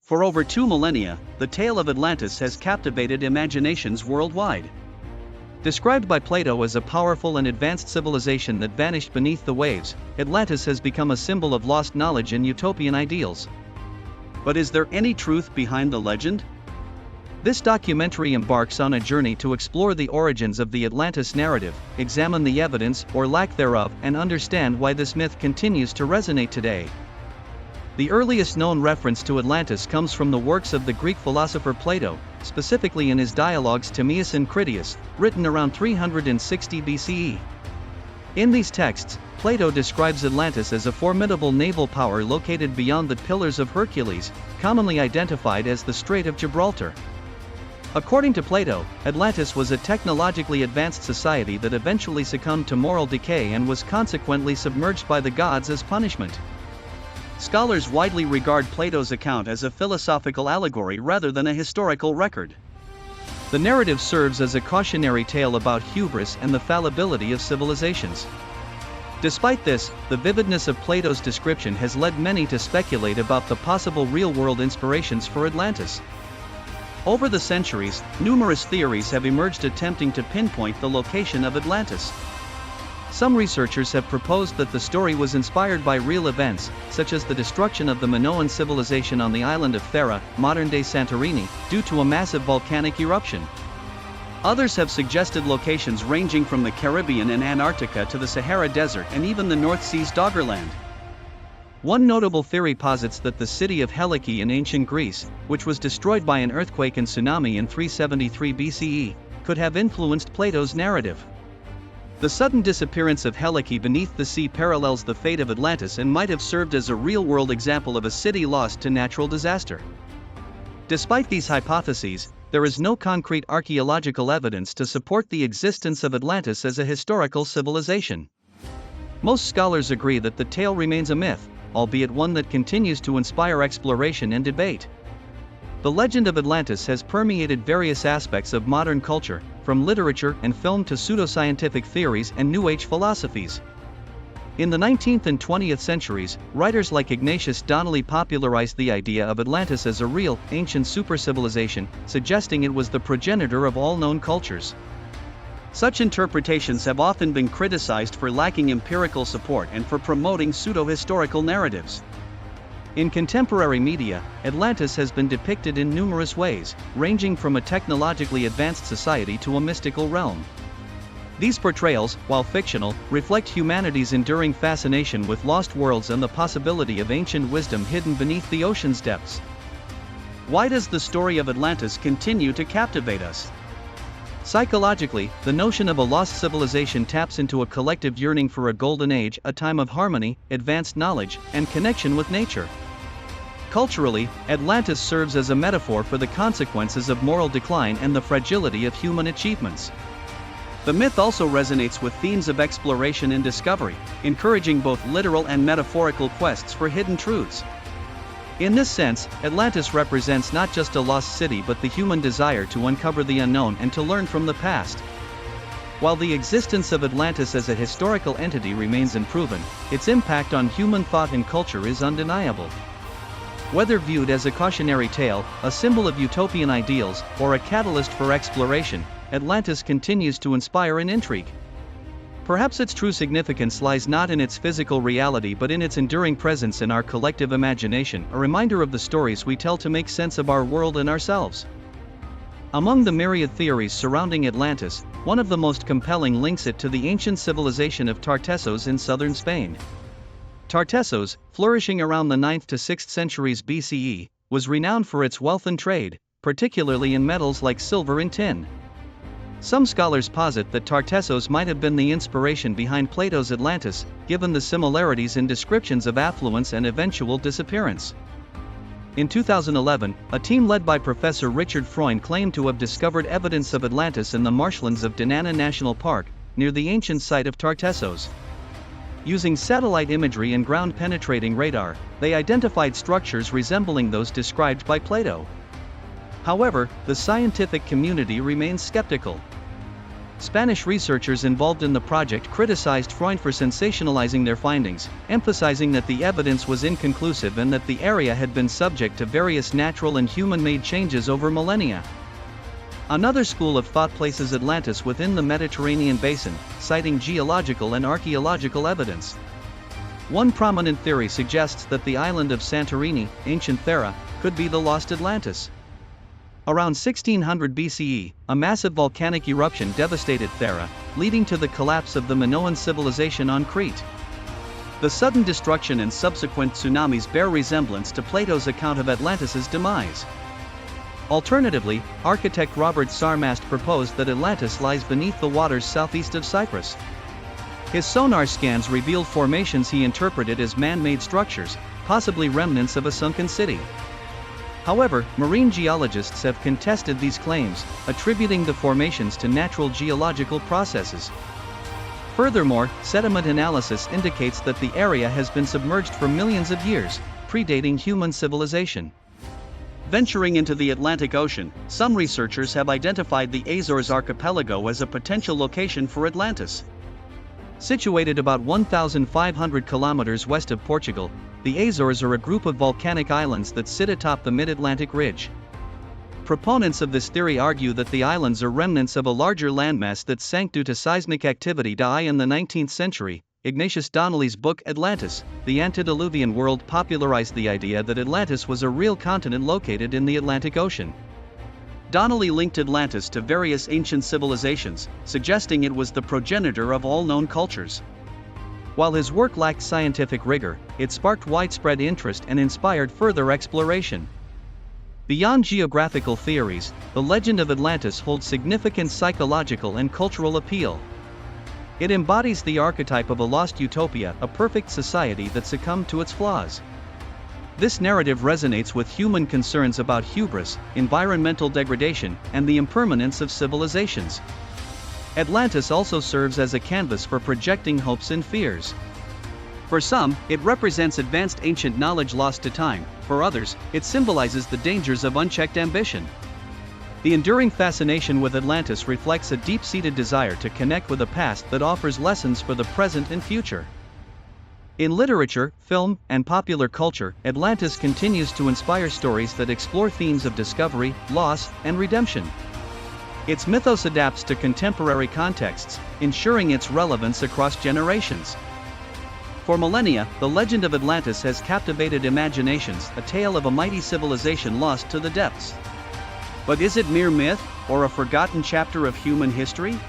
For over 2 millennia, the tale of Atlantis has captivated imaginations worldwide. Described by Plato as a powerful and advanced civilization that vanished beneath the waves, Atlantis has become a symbol of lost knowledge and utopian ideals. But is there any truth behind the legend? This documentary embarks on a journey to explore the origins of the Atlantis narrative, examine the evidence or lack thereof, and understand why this myth continues to resonate today. The earliest known reference to Atlantis comes from the works of the Greek philosopher Plato, specifically in his dialogues Timaeus and Critias, written around 360 BCE. In these texts, Plato describes Atlantis as a formidable naval power located beyond the Pillars of Hercules, commonly identified as the Strait of Gibraltar. According to Plato, Atlantis was a technologically advanced society that eventually succumbed to moral decay and was consequently submerged by the gods as punishment. Scholars widely regard Plato's account as a philosophical allegory rather than a historical record. The narrative serves as a cautionary tale about hubris and the fallibility of civilizations. Despite this, the vividness of Plato's description has led many to speculate about the possible real-world inspirations for Atlantis. Over the centuries, numerous theories have emerged attempting to pinpoint the location of Atlantis. Some researchers have proposed that the story was inspired by real events, such as the destruction of the Minoan civilization on the island of Thera, modern-day Santorini, due to a massive volcanic eruption. Others have suggested locations ranging from the Caribbean and Antarctica to the Sahara Desert and even the North Sea's Doggerland. One notable theory posits that the city of Helike in ancient Greece, which was destroyed by an earthquake and tsunami in 373 BCE, could have influenced Plato's narrative. The sudden disappearance of Helike beneath the sea parallels the fate of Atlantis and might have served as a real-world example of a city lost to natural disaster. Despite these hypotheses, there is no concrete archaeological evidence to support the existence of Atlantis as a historical civilization. Most scholars agree that the tale remains a myth, albeit one that continues to inspire exploration and debate. The legend of Atlantis has permeated various aspects of modern culture, from literature and film to pseudoscientific theories and New Age philosophies. In the 19th and 20th centuries, writers like Ignatius Donnelly popularized the idea of Atlantis as a real, ancient super-civilization, suggesting it was the progenitor of all known cultures. Such interpretations have often been criticized for lacking empirical support and for promoting pseudo-historical narratives. In contemporary media, Atlantis has been depicted in numerous ways, ranging from a technologically advanced society to a mystical realm. These portrayals, while fictional, reflect humanity's enduring fascination with lost worlds and the possibility of ancient wisdom hidden beneath the ocean's depths. Why does the story of Atlantis continue to captivate us? Psychologically, the notion of a lost civilization taps into a collective yearning for a golden age, a time of harmony, advanced knowledge, and connection with nature. Culturally, Atlantis serves as a metaphor for the consequences of moral decline and the fragility of human achievements. The myth also resonates with themes of exploration and discovery, encouraging both literal and metaphorical quests for hidden truths. In this sense, Atlantis represents not just a lost city but the human desire to uncover the unknown and to learn from the past. While the existence of Atlantis as a historical entity remains unproven, its impact on human thought and culture is undeniable. Whether viewed as a cautionary tale, a symbol of utopian ideals, or a catalyst for exploration, Atlantis continues to inspire and intrigue. Perhaps its true significance lies not in its physical reality but in its enduring presence in our collective imagination, a reminder of the stories we tell to make sense of our world and ourselves. Among the myriad theories surrounding Atlantis, one of the most compelling links it to the ancient civilization of Tartessos in southern Spain. Tartessos, flourishing around the 9th to 6th centuries BCE, was renowned for its wealth and trade, particularly in metals like silver and tin. Some scholars posit that Tartessos might have been the inspiration behind Plato's Atlantis, given the similarities in descriptions of affluence and eventual disappearance. In 2011, a team led by Professor Richard Freund claimed to have discovered evidence of Atlantis in the marshlands of Dinana National Park, near the ancient site of Tartessos. Using satellite imagery and ground-penetrating radar, they identified structures resembling those described by Plato. However, the scientific community remains skeptical. Spanish researchers involved in the project criticized Freund for sensationalizing their findings, emphasizing that the evidence was inconclusive and that the area had been subject to various natural and human-made changes over millennia. Another school of thought places Atlantis within the Mediterranean basin, citing geological and archaeological evidence. One prominent theory suggests that the island of Santorini, ancient Thera, could be the lost Atlantis. Around 1600 BCE, a massive volcanic eruption devastated Thera, leading to the collapse of the Minoan civilization on Crete. The sudden destruction and subsequent tsunamis bear resemblance to Plato's account of Atlantis' demise. Alternatively, architect Robert Sarmast proposed that Atlantis lies beneath the waters southeast of Cyprus. His sonar scans revealed formations he interpreted as man-made structures, possibly remnants of a sunken city. However, marine geologists have contested these claims, attributing the formations to natural geological processes. Furthermore, sediment analysis indicates that the area has been submerged for millions of years, predating human civilization. Venturing into the Atlantic Ocean, some researchers have identified the Azores archipelago as a potential location for Atlantis. Situated about 1,500 kilometers west of Portugal, the Azores are a group of volcanic islands that sit atop the mid-Atlantic ridge. Proponents of this theory argue that the islands are remnants of a larger landmass that sank due to seismic activity in the 19th century. Ignatius Donnelly's book Atlantis, The Antediluvian World popularized the idea that Atlantis was a real continent located in the Atlantic Ocean. Donnelly linked Atlantis to various ancient civilizations, suggesting it was the progenitor of all known cultures. While his work lacked scientific rigor, it sparked widespread interest and inspired further exploration. Beyond geographical theories, the legend of Atlantis holds significant psychological and cultural appeal. It embodies the archetype of a lost utopia, a perfect society that succumbed to its flaws. This narrative resonates with human concerns about hubris, environmental degradation, and the impermanence of civilizations. Atlantis also serves as a canvas for projecting hopes and fears. For some, it represents advanced ancient knowledge lost to time; for others, it symbolizes the dangers of unchecked ambition. The enduring fascination with Atlantis reflects a deep-seated desire to connect with a past that offers lessons for the present and future. In literature, film, and popular culture, Atlantis continues to inspire stories that explore themes of discovery, loss, and redemption. Its mythos adapts to contemporary contexts, ensuring its relevance across generations. For millennia, the legend of Atlantis has captivated imaginations, a tale of a mighty civilization lost to the depths. But is it mere myth, or a forgotten chapter of human history?